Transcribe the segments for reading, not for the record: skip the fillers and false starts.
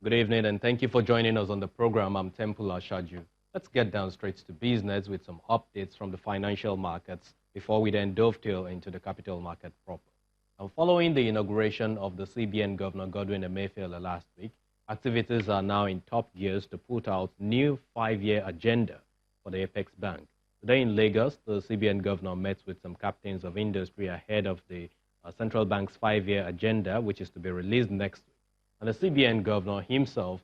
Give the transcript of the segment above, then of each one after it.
Good evening, and thank you for joining us on the program. I'm Tempula Shaju. Let's get down straight to business with some updates from the financial markets before we then dovetail into the capital market proper. And following the inauguration of the CBN Governor Godwin Emefiele last week, activities are now in top gears to put out new 5-year agenda for the Apex Bank. Today in Lagos, the CBN Governor met with some captains of industry ahead of the central bank's 5-year agenda, which is to be released next week. And the CBN Governor himself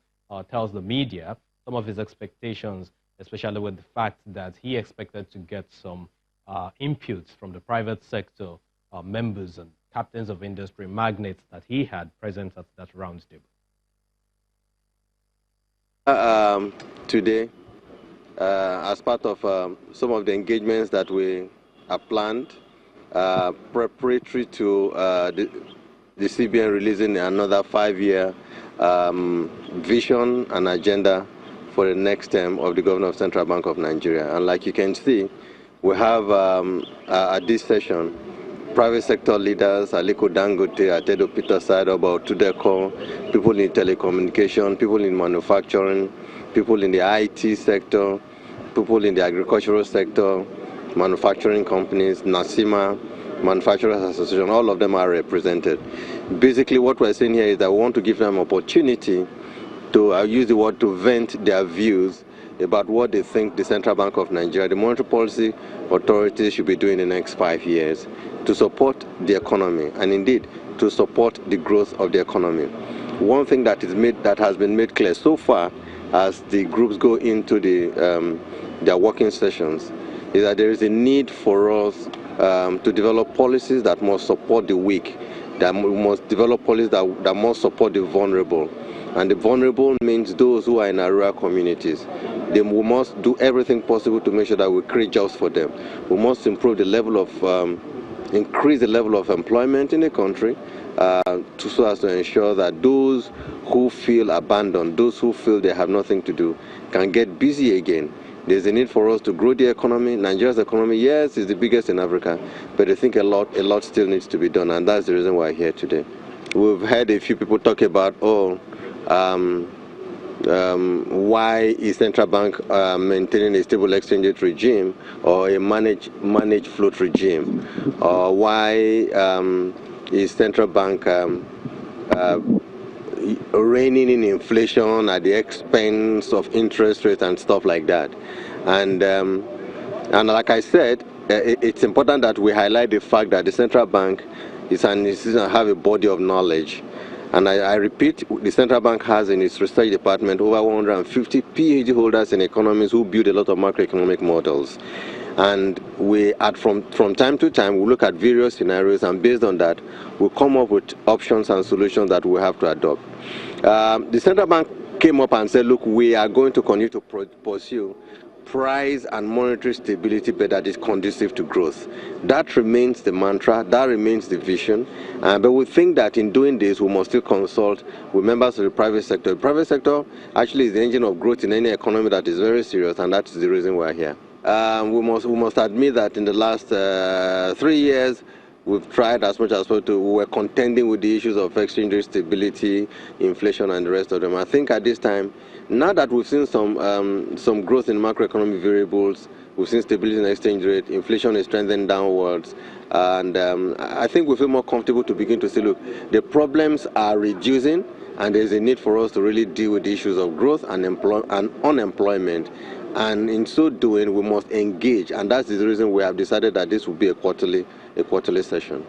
tells the media some of his expectations, especially with the fact that he expected to get some inputs from the private sector members and captains of industry, magnates that he had present at that roundtable. Today, as part of some of the engagements that we have planned, preparatory to the CBN releasing another 5-year vision and agenda for the next term of the Governor of Central Bank of Nigeria. And like you can see, we have at this session, private sector leaders, Aliko Dangote, Atedo Peter Saido, Tudeko, people in telecommunication, people in manufacturing, people in the IT sector, people in the agricultural sector, manufacturing companies, NASIMA, Manufacturers Association, all of them are represented. Basically, what we're saying here is that we want to give them opportunity to, I'll use the word, to vent their views about what they think the Central Bank of Nigeria, the monetary policy authorities should be doing in the next 5 years to support the economy and indeed to support the growth of the economy. One thing that has been made clear so far as the groups go into their working sessions is that there is a need for us to develop policies that must support the weak, that we must develop policies that must support the vulnerable. And the vulnerable means those who are in our rural communities. We must do everything possible to make sure that we create jobs for them. We must improve the level of, increase the level of employment in the country so as to ensure that those who feel abandoned, those who feel they have nothing to do, can get busy again. There's a need for us to grow the economy. Nigeria's economy, yes, is the biggest in Africa, but I think a lot still needs to be done, and that's the reason why we're here today. We've heard a few people talk about, why is central bank maintaining a stable exchange rate regime or a managed float regime, or why is central bank reining in inflation at the expense of interest rates and stuff like that. And like I said, it's important that we highlight the fact that the central bank is an institution that have a body of knowledge. And I repeat, the central bank has in its research department over 150 PhD holders in economics who build a lot of macroeconomic models. And from time to time, we look at various scenarios, and based on that, we come up with options and solutions that we have to adopt. The central bank came up and said, look, we are going to continue to pursue price and monetary stability, but that is conducive to growth. That remains the mantra, that remains the vision, but we think that in doing this, we must still consult with members of the private sector. The private sector actually is the engine of growth in any economy that is very serious, and that is the reason we're here. We must admit that in the last 3 years, we've tried as much as possible. We were contending with the issues of exchange rate stability, inflation, and the rest of them. I think at this time, now that we've seen some growth in macroeconomic variables, we've seen stability in exchange rate, inflation is trending downwards, and I think we feel more comfortable to begin to say, look, the problems are reducing, and there's a need for us to really deal with the issues of growth and unemployment. And in so doing, we must engage, and that's the reason we have decided that this will be a quarterly session.